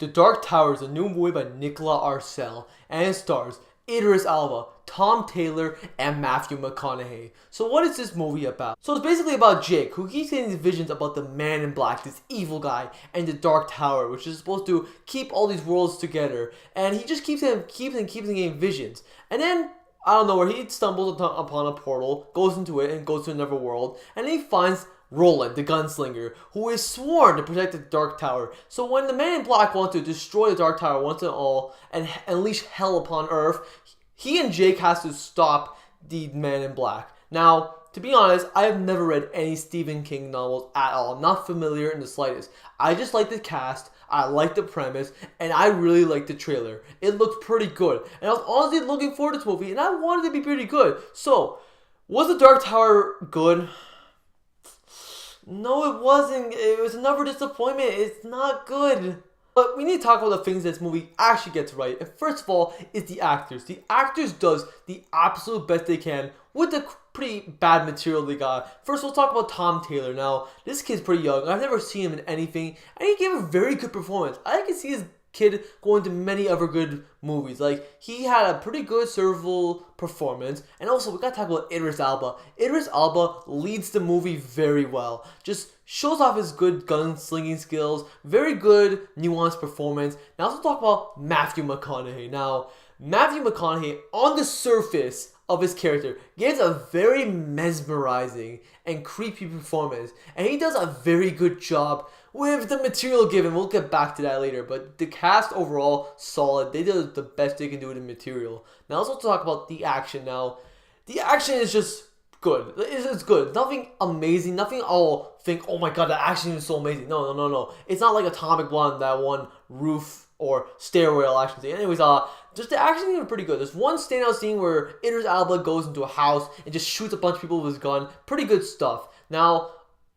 The Dark Tower is a new movie by Nicolas Arcel, and it stars Idris Elba, Tom Taylor, and Matthew McConaughey. So what is this movie about? So it's basically about Jake, who keeps getting these visions about the Man in Black, this evil guy, and the Dark Tower, which is supposed to keep all these worlds together. And he just keeps getting visions. And then I don't know where he stumbles upon a portal, goes into it, and goes to another world, and he finds Roland, the gunslinger, who is sworn to protect the Dark Tower. So when the Man in Black wants to destroy the Dark Tower once and all and unleash hell upon Earth, he and Jake has to stop the Man in Black. Now, to be honest, I have never read any Stephen King novels at all. I'm not familiar in the slightest. I just like the cast, I like the premise, and I really like the trailer. It looked pretty good. And I was honestly looking forward to this movie, and I wanted it to be pretty good. So, was the Dark Tower good? No, it wasn't. It was another disappointment. It's not good. But we need to talk about the things this movie actually gets right. And first of all, is the actors. The actors does the absolute best they can with the pretty bad material they got. First, we'll talk about Tom Taylor. Now, this kid's pretty young. I've never seen him in anything, and he gave a very good performance. I can see his kid going to many other good movies. Like, he had a pretty good serviceable performance. And also, we gotta talk about Idris Elba. Idris Elba leads the movie very well. Just shows off his good gunslinging skills. Very good nuanced performance. Now let's talk about Matthew McConaughey. Now, Matthew McConaughey, on the surface of his character, gives a very mesmerizing and creepy performance. And he does a very good job with the material given. We'll get back to that later. But the cast overall, solid. They did the best they can do with the material. Now let's also talk about the action. Now, the action is just good. It's good. Nothing amazing. Nothing I'll think, oh my god, the action is so amazing. No. It's not like Atomic Blonde, that one roof or stairwell action scene. Anyways, just the action scene is pretty good. There's one standout scene where Idris Elba goes into a house and just shoots a bunch of people with his gun. Pretty good stuff. Now,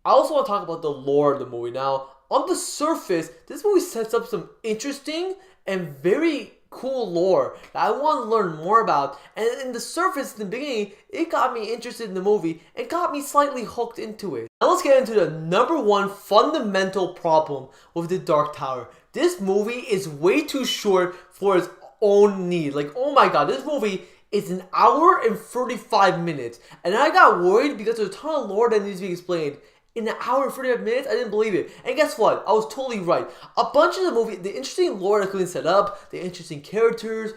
I also want to talk about the lore of the movie. Now, on the surface, this movie sets up some interesting and very cool lore that I want to learn more about. And in the surface, in the beginning, it got me interested in the movie and got me slightly hooked into it. Now let's get into the number one fundamental problem with the Dark Tower. This movie is way too short for its own need. Like, oh my god, this movie is an hour and 35 minutes. And I got worried because there's a ton of lore that needs to be explained. In an hour and 45 minutes, I didn't believe it. And guess what? I was totally right. A bunch of the movie, the interesting lore that could be set up, the interesting characters,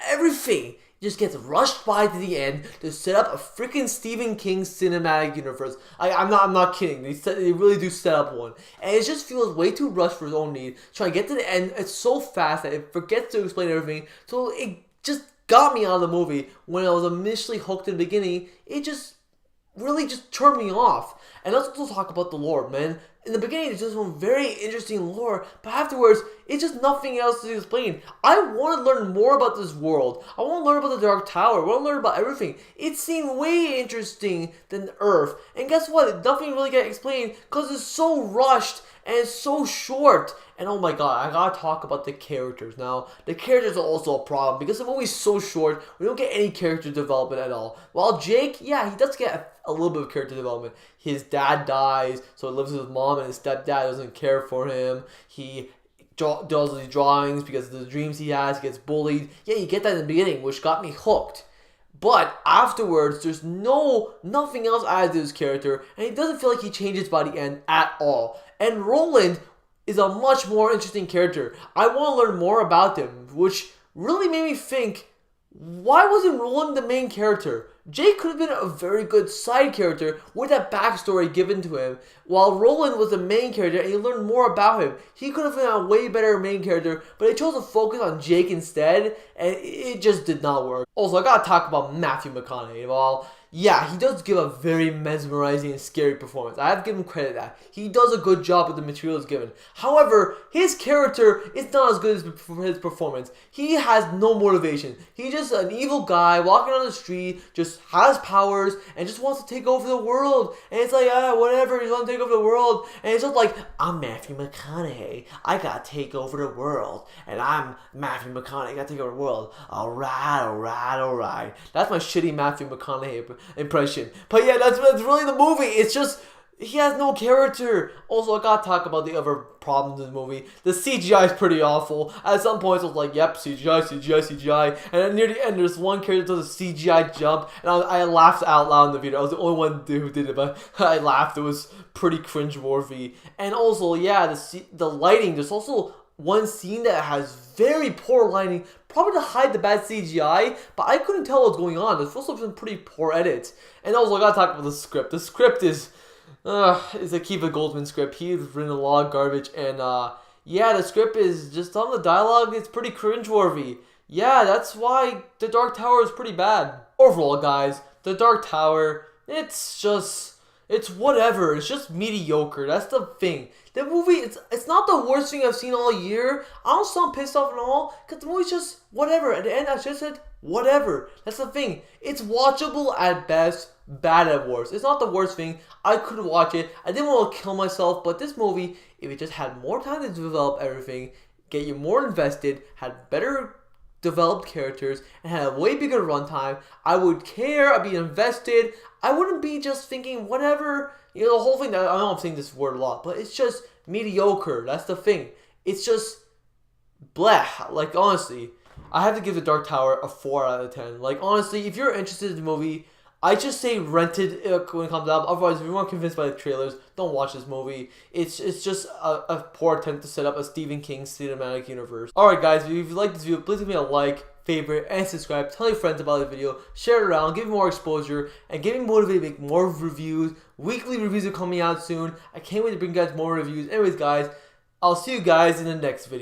everything just gets rushed by to the end to set up a freaking Stephen King cinematic universe. I'm not kidding. They really do set up one. And it just feels way too rushed for its own need. Trying to get to the end, it's so fast that it forgets to explain everything. So it just got me out of the movie. When I was initially hooked in the beginning, it just really just turned me off. And let's also talk about the lore, man. In the beginning, there's just some very interesting lore, but afterwards, it's just nothing else to explain. I want to learn more about this world. I want to learn about the Dark Tower. I want to learn about everything. It seemed way interesting than Earth. And guess what? Nothing really got explained because it's so rushed and it's so short. And oh my god, I gotta talk about the characters. Now, the characters are also a problem because the movie's so short, we don't get any character development at all. While Jake, yeah, he does get a little bit of character development. His dad dies, so he lives with his mom, and his stepdad doesn't care for him. He does these drawings because of the dreams he has, he gets bullied. Yeah, you get that in the beginning, which got me hooked. But afterwards, there's nothing else added to his character, and he doesn't feel like he changes by the end at all. And Roland is a much more interesting character. I want to learn more about him, which really made me think, why wasn't Roland the main character? Jake could have been a very good side character with that backstory given to him, while Roland was the main character and you learned more about him. He could have been a way better main character, but they chose to focus on Jake instead, and it just did not work. Also, I gotta talk about Matthew McConaughey. Well, yeah, he does give a very mesmerizing and scary performance. I have to give him credit that. He does a good job with the materials given. However, his character is not as good as his performance. He has no motivation. He's just an evil guy walking on the street, just has powers, and just wants to take over the world. And it's like, whatever, he's gonna take over the world. And it's just like, I'm Matthew McConaughey. I gotta take over the world. And I'm Matthew McConaughey. I gotta take over the world. Alright. That's my shitty Matthew McConaughey impression. But yeah, that's really the movie. It's just He has no character. Also, I gotta talk about the other problems in the movie. The CGI is pretty awful. At some points, I was like, yep, CGI, CGI, CGI. And then near the end, there's one character that does a CGI jump. And I laughed out loud in the video. I was the only one who did it, but I laughed. It was pretty cringeworthy. And also, yeah, the lighting. There's also one scene that has very poor lighting, probably to hide the bad CGI, but I couldn't tell what's going on. There's also some pretty poor edits. And also, I gotta talk about the script. The script is a Akiva Goldsman script. He's written a lot of garbage, and yeah, the script is just on the dialogue. It's pretty cringeworthy. Yeah, that's why The Dark Tower is pretty bad. Overall, guys, The Dark Tower, it's whatever. It's just mediocre. That's the thing. The movie, it's not the worst thing I've seen all year. I don't sound pissed off at all, because the movie's just whatever. At the end, I just said whatever. That's the thing. It's watchable at best, bad at worst. It's not the worst thing. I could watch it. I didn't want to kill myself, but this movie, if it just had more time to develop everything, get you more invested, had better developed characters, and had a way bigger runtime, I would care, I'd be invested. I wouldn't be just thinking whatever, the whole thing. I know I'm saying this word a lot, but it's just mediocre. That's the thing. It's just bleh. Like, honestly, I have to give The Dark Tower a 4 out of 10. Like, honestly, if you're interested in the movie, I just say rent it when it comes out. Otherwise, if you weren't convinced by the trailers, don't watch this movie. It's just a poor attempt to set up a Stephen King cinematic universe. Alright guys, if you like this video, please give me a like, favorite, and subscribe. Tell your friends about the video. Share it around, give me more exposure, and get me motivated to make more reviews. Weekly reviews are coming out soon. I can't wait to bring you guys more reviews. Anyways guys, I'll see you guys in the next video.